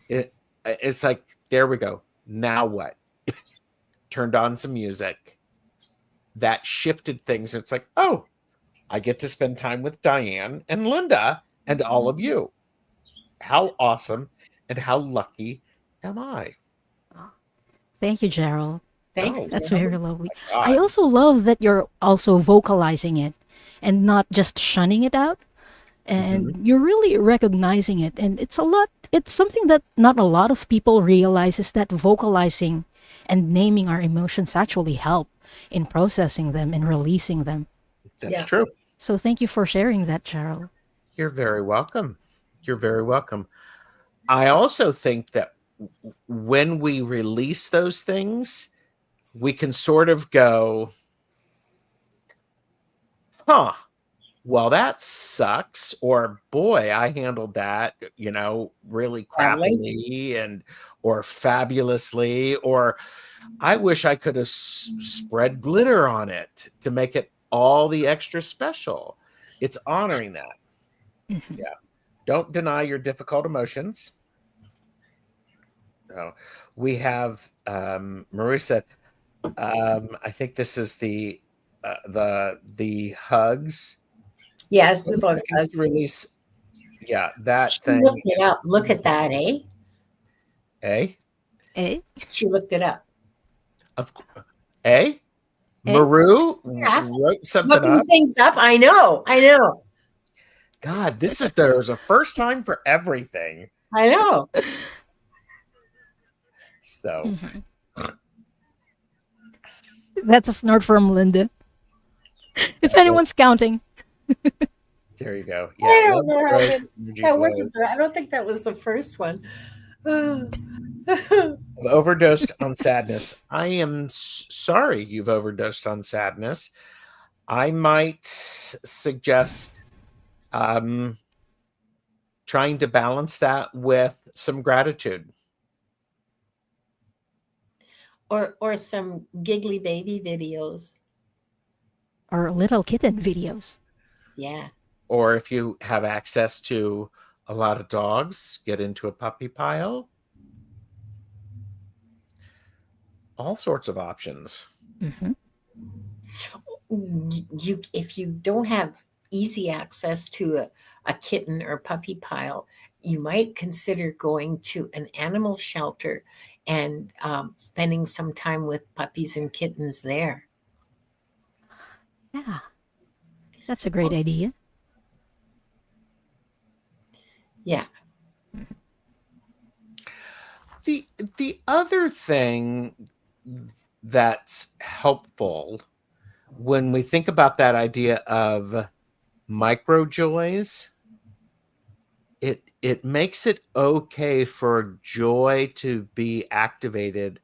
It's like there we go. Now what? Turned on some music. That shifted things. It's like, oh, I get to spend time with Diane and Linda and all of you. How awesome and how lucky am I? Thank you, Gerald. Thanks. Oh, That's Gerald. very lovely. God. I also love that you're also vocalizing it and not just shunning it out. And you're really recognizing it. And it's something that not a lot of people realize, is that vocalizing and naming our emotions actually help in processing them and releasing them. That's Yeah. true. So thank you for sharing that, Gerald. You're very welcome. You're very welcome. I also think that when we release those things, we can sort of go, huh, well, that sucks. Or, boy, I handled that, really Badly. crappily or fabulously. Or I wish I could have spread glitter on it to make it all the extra special. It's honoring that. Mhm. Yeah. Don't deny your difficult emotions. So we have Marie said, I think this is the hugs. Yes, Those about seconds to release. Yeah, that She thing. looked it up. Look at that, eh? Eh? Eh? She looked it up. Eh? Eh? Maru Yeah. wrote something Looking up. things up. I know. God, there's a first time for everything. I know. So Mhm. That's a snort from Linda. If anyone's counting. there you go. I Yeah, don't know how rose, that, energy that flows. wasn't. I don't think that was the first one. I've overdosed on sadness. I am sorry you've overdosed on sadness. I might suggest trying to balance that with some gratitude. or some giggly baby videos. Or little kitten videos. Yeah. Or if you have access to a lot of dogs, get into a puppy pile. All sorts of options. Mhm. You if you don't have easy access to a kitten or puppy pile, you might consider going to an animal shelter and spending some time with puppies and kittens there. Yeah. That's a great idea. Yeah. The other thing that's helpful when we think about that idea of micro joys, it makes it okay for joy to be activated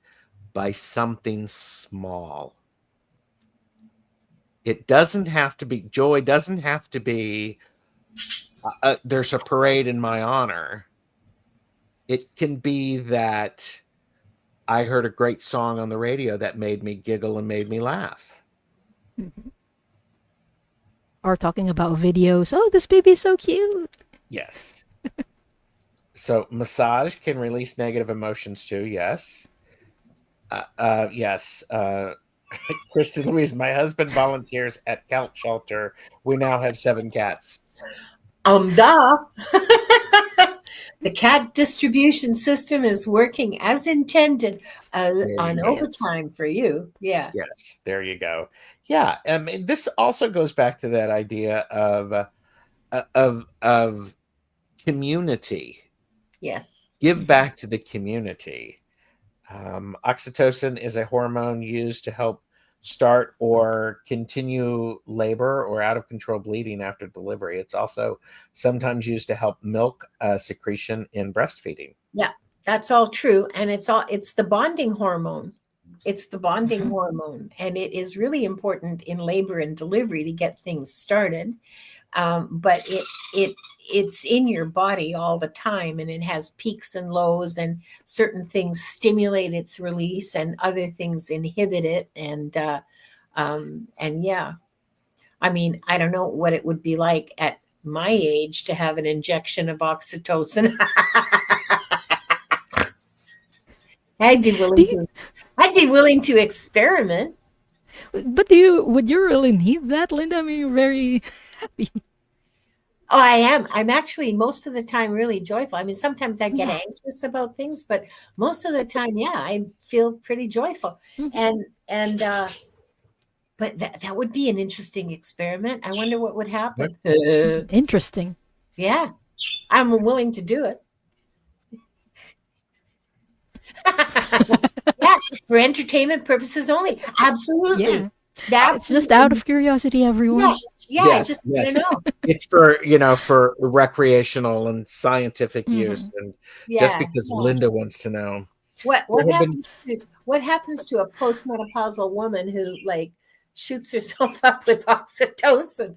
by something small. It doesn't have to be joy. Doesn't have to be there's a parade in my honor. It can be that I heard a great song on the radio that made me giggle and made me laugh. Mhm. Or talking about videos. Oh, this baby's so cute. Yes. So massage can release negative emotions too. Yes. Yes. Kristen Louise, my husband volunteers at Cat Shelter. We now have 7 cats. Duh. The cat distribution system is working as intended on go. overtime for you. Yeah. Yes, there you go. Yeah, this also goes back to that idea of community. Yes. Give back to the community. Oxytocin is a hormone used to help start or continue labor or out of control bleeding after delivery. It's also sometimes used to help milk secretion in breastfeeding. Yeah, that's all true. And it's the bonding hormone. It's the bonding Mhm. hormone. And it is really important in labor and delivery to get things started. But it's in your body all the time, and it has peaks and lows, and certain things stimulate its release and other things inhibit it. And yeah, I mean, I don't know what it would be like at my age to have an injection of oxytocin. I'd be Do willing you, to. I'd be willing to experiment. but would you really need that, Linda? I mean, you're very happy. Oh, I am. I'm actually most of the time really joyful. I mean, sometimes I get Yeah. anxious about things, but most of the time, yeah, I feel pretty joyful. Mhm. And but that would be an interesting experiment. I wonder what would What? happen. Interesting. Yeah, I'm willing to do it. Yeah, for entertainment purposes only. Absolutely. Yeah. It's just out Absolutely. of curiosity, Yeah, everyone. yeah, I Yes, just want yes. to know. It's for, for recreational and scientific use, Hmm. and just Yeah, because yeah. Linda wants to know. What There what have been happens to what happens to a postmenopausal woman who like shoots herself up with oxytocin?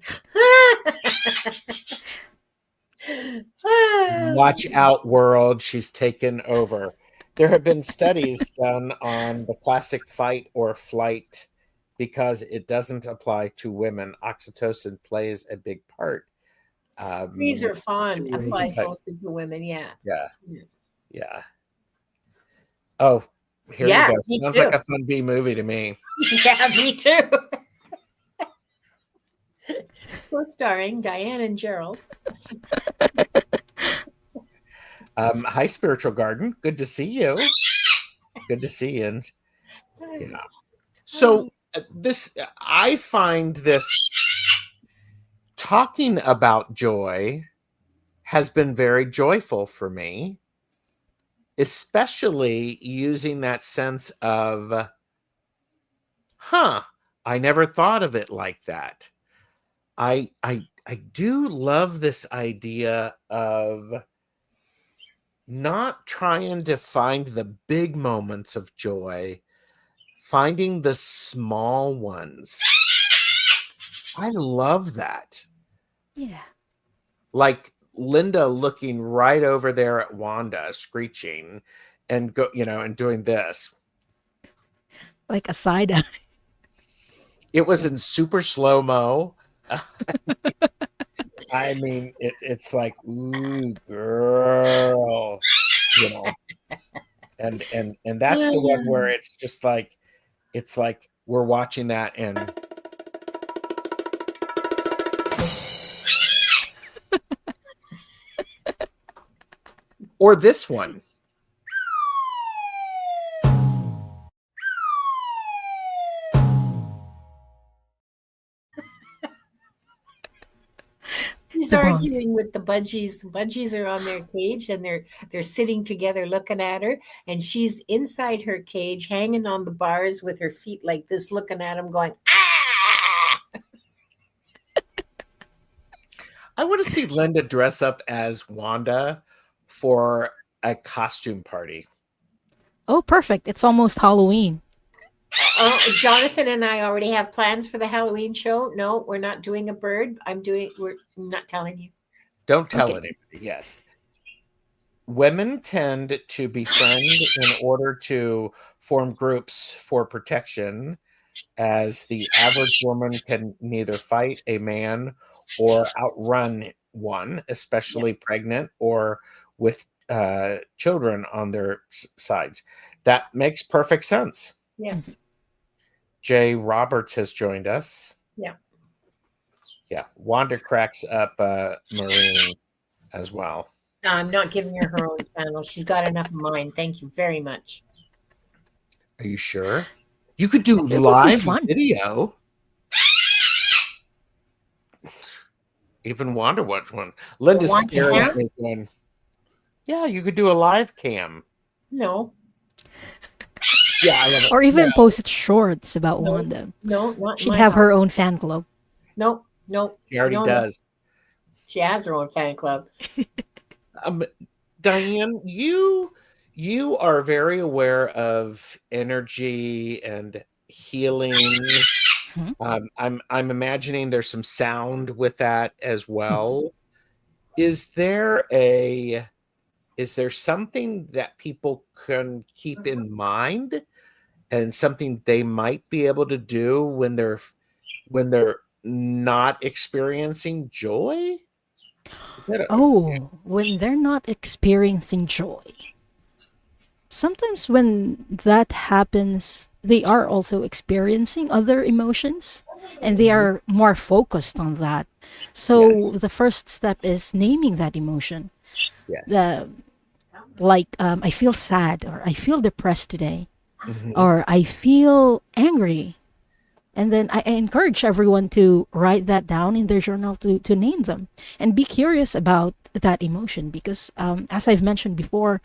watch out world, she's taken over. There have been studies done on the classic fight or flight because it doesn't apply to women. Oxytocin plays a big part. Freeze or To fawn be able to applies Really? type, mostly to women. Yeah. yeah, yeah. Oh, here you Yeah, go. me Sounds like too. a fun B movie to me. Yeah, me too. Co-starring Diane and Gerald. Hi, Spiritual Garden. Good to see you. Good to see you. And yeah. So this, I find this talking about joy has been very joyful for me, especially using that sense of, huh, I never thought of it like that. I do love this idea of not trying to find the big moments of joy, finding the small ones. I love that. Yeah. Like Linda looking right over there at Wanda screeching and and doing this. Like a side eye. It was in super slow-mo. I mean, it's like, ooh, girl, you know. And that's the one where it's just like, it's like we're watching that, and or this one. She's The bond. arguing with the budgies. The budgies are on their cage and they're sitting together looking at her, and she's inside her cage, hanging on the bars with her feet like this, looking at him, going, ah! I want to see Linda dress up as Wanda for a costume party. Oh, perfect. It's almost Halloween. Oh, Jonathan and I already have plans for the Halloween show. No, we're not doing a bird. We're not telling you. Don't tell Okay. anybody. Yes. Women tend to befriend in order to form groups for protection, as the average woman can neither fight a man or outrun one, especially pregnant or with children on their sides. That makes perfect sense. Yes. Jay Roberts has joined us. Yeah. Yeah. Wanda cracks up Marine as well. I'm not giving her her own channel. She's got enough of mine. Thank you very much. Are you sure? You could do It would be live fun. video. Even Wanda watched one. Linda's Wanda staring at cam? me going, yeah, you could do a live cam. No, Yeah, I love it. Or even No, post shorts about no, Wanda. no, not in She'd my have her house. own fan club. No, no, she already no, no. does. She has her own fan club. Diane, you are very aware of energy and healing. Mhm. I'm imagining there's some sound with that as well. Is there something that people can keep in mind, and something they might be able to do when they're not experiencing joy? Is that Oh, when they're not experiencing joy. sometimes when that happens, they are also experiencing other emotions and they Mhm. are more focused on that. So Yes. the first step is naming that emotion. Yes. The like I feel sad or I feel depressed today Hmm. or I feel angry. And then I encourage everyone to write that down in their journal to name them and be curious about that emotion because, as I've mentioned before,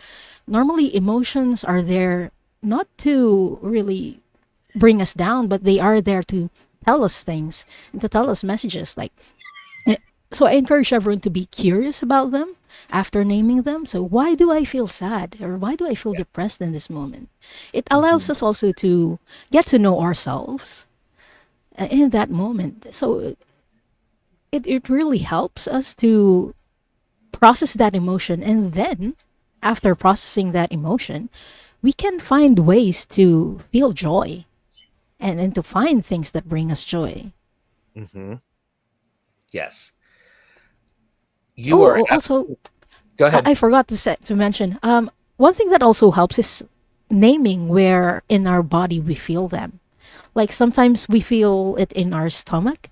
normally emotions are there not to really bring us down, but they are there to tell us things and to tell us messages. Eh, so I encourage everyone to be curious about them after naming them. So why do I feel sad or why do I feel Yeah. depressed in this moment? It allows Hmm. us also to get to know ourselves in that moment. So it really helps us to process that emotion. And then, after processing that emotion, we can find ways to feel joy and to find things that bring us joy. Hmm. Yes. You are Oh, also, absolutely. Go ahead. I forgot to mention, one thing that also helps is naming where in our body we feel them. Like sometimes we feel it in our stomach.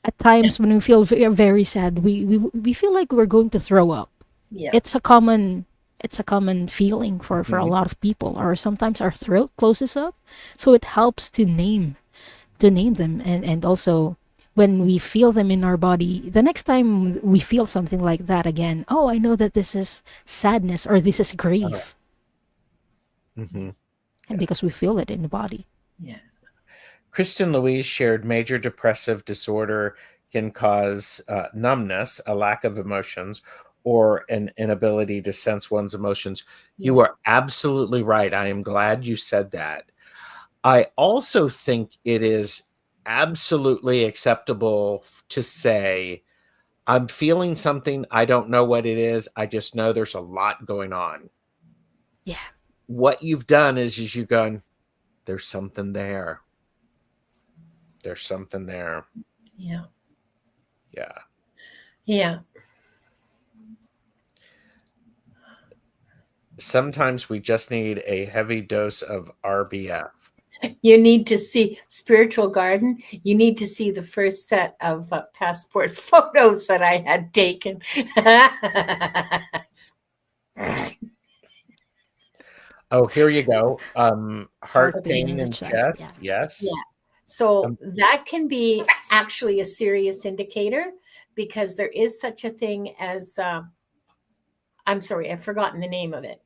At times when we feel very sad, we feel like we're going to throw up. Yeah. It's a common it's a common feeling for a Mhm. lot of people, or sometimes our throat closes up. So it helps to name them, and also when we feel them in our body, the next time we feel something like that again, oh, I know that this is sadness or this is Uh, grief, mhm. and Yeah. because we feel it in the body. Yeah. Kristen Louise shared major depressive disorder can cause numbness, a lack of emotions, or an inability to sense one's emotions. You Yeah. are absolutely right. I am glad you said that. I also think it is absolutely acceptable to say, I'm feeling something. I don't know what it is. I just know there's a lot going on. Yeah. What you've done is you've gone, there's something there. There's something there. Yeah. Yeah. Yeah. Sometimes we just need a heavy dose of RBF. You need to see Spiritual Garden. You need to see the first set of passport photos that I had taken. Oh, here you go. Heart Heart pain in pain the and chest. Yeah. chest. Yes. Yeah. So Um, that can be actually a serious indicator because there is such a thing as, I'm sorry, I've forgotten the name of it,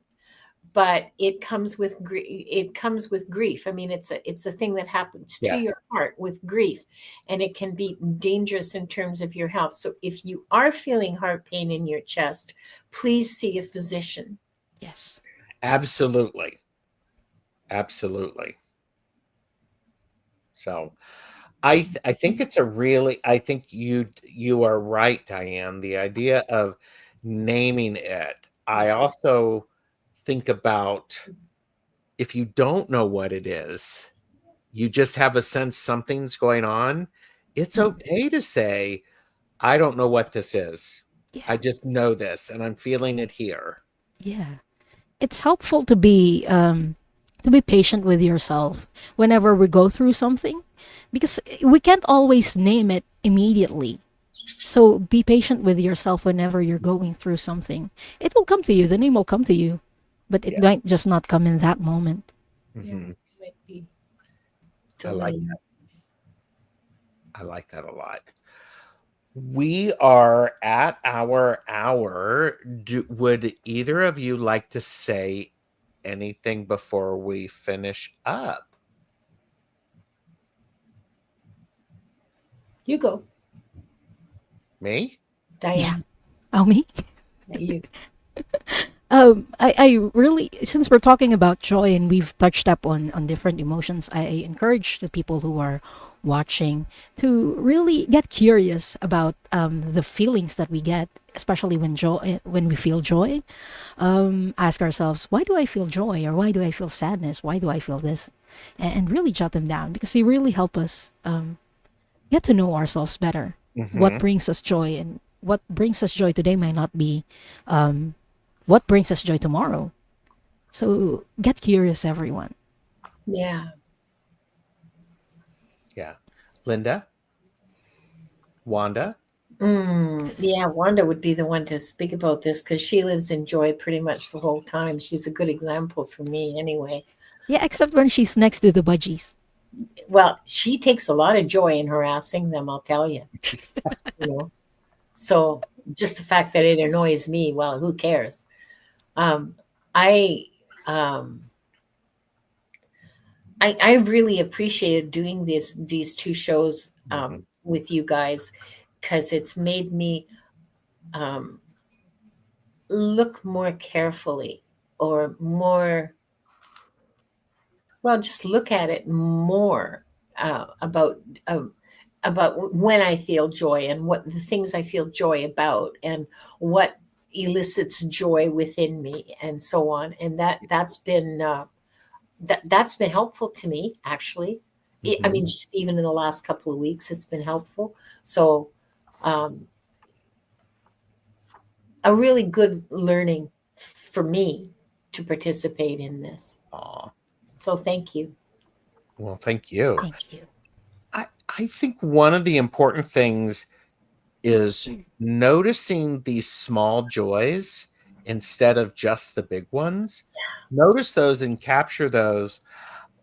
but it comes with grief. I mean, it's a thing that happens to yes. your heart with grief, and it can be dangerous in terms of your health. So if you are feeling heart pain in your chest, please see a physician. Yes. Absolutely. Absolutely. So I think it's a really I think you are right, Diane. The idea of naming it. I Yeah. also think about if you don't know what it is, you just have a sense something's going on. It's okay to say, I don't know what this is. I Yeah. just know this and I'm feeling it here. Yeah. It's helpful to be patient with yourself whenever we go through something because we can't always name it immediately. So be patient with yourself whenever you're going through something. It will come to you. The name will come to you, but it Yes. might just not come in that moment. Yeah. Hmm. Might be I like delayed. that. I like that a lot. We are at our hour. Would either of you like to say anything before we finish up? You go, Me? Yeah. Diane. Oh, me? You. I really, since we're talking about joy and we've touched up on different emotions, I encourage the people who are watching to really get curious about the feelings that we get, especially when we feel joy. Ask ourselves, why do I feel joy, or why do I feel sadness? Why do I feel this? And really jot them down because they really help us get to know ourselves better. What Hmm. brings us joy and what brings us joy today might not be what brings us joy tomorrow. So get curious, everyone. Yeah. Yeah. Linda, Wanda. Yeah, Wanda would be the one to speak about this because she lives in joy pretty much the whole time. She's a good example for me anyway. Yeah, except when she's next to the budgies. Well, she takes a lot of joy in harassing them, I'll tell you. You know, so just the fact that it annoys me, well, who cares? Um, I um, I really appreciated doing these two shows Mhm. with you guys because it's made me um, look more carefully or more, well, just look at it more uh, about uh, about when I feel joy and what the things I feel joy about and what elicits joy within me and so on. And that's been helpful to me actually. I Mhm. mean, just even in the last couple of weeks, it's been helpful. So, um, a really good learning for me to participate in this. Aw. So, thank you. Well, thank you. Thank you. I think one of the important things is noticing these small joys instead of just the big ones. Notice those and capture those.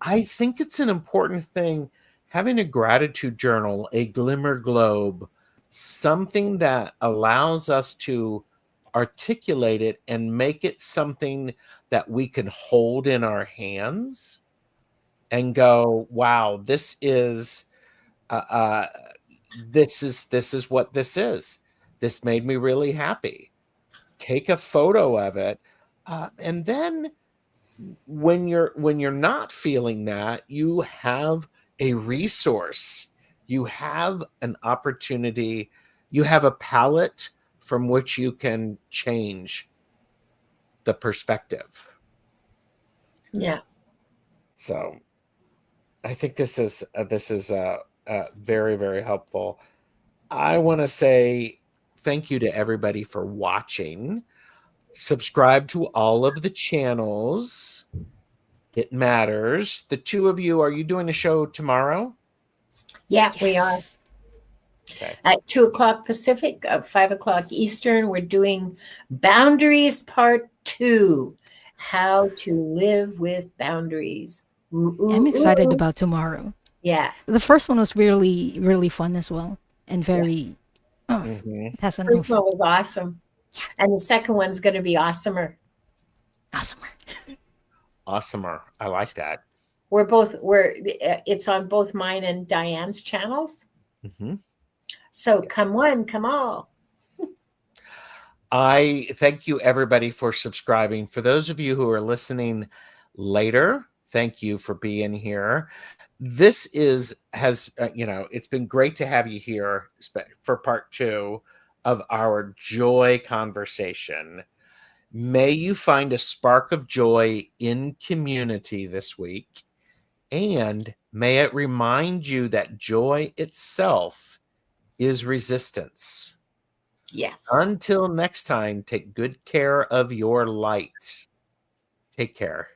I think it's an important thing having a gratitude journal, a glimmer globe, something that allows us to articulate it and make it something that we can hold in our hands and go, wow, uh, uh, this is what this is. This made me really happy. Take a photo of it, and then when you're not feeling that, you have a resource. You have an opportunity. You have a palette from which you can change the perspective. Yeah. So I think this is very very helpful. I want to say thank you to everybody for watching. Subscribe to all of the channels. It matters. The two of you, are you doing a show tomorrow? Yeah, we are. Yes. Okay. At 2 o'clock Pacific, 5 o'clock Eastern, we're doing Boundaries Part 2, How to Live with Boundaries. Ooh, I'm ooh, excited ooh. about tomorrow. Yeah, The first one was really, really fun as well. And yeah. very, oh, Hmm. it has an First oomph. one was awesome. And the second one's going to be awesomer. Awesome. Awesomer. I like that. It's on both mine and Diane's channels. Hmm. So come one, come all. I thank you everybody for subscribing. For those of you who are listening later, thank you for being here. This is has it's been great to have you here for part 2 of our joy conversation. May you find a spark of joy in community this week, and may it remind you that joy itself is resistance. Yes. Until next time, take good care of your light. Take care.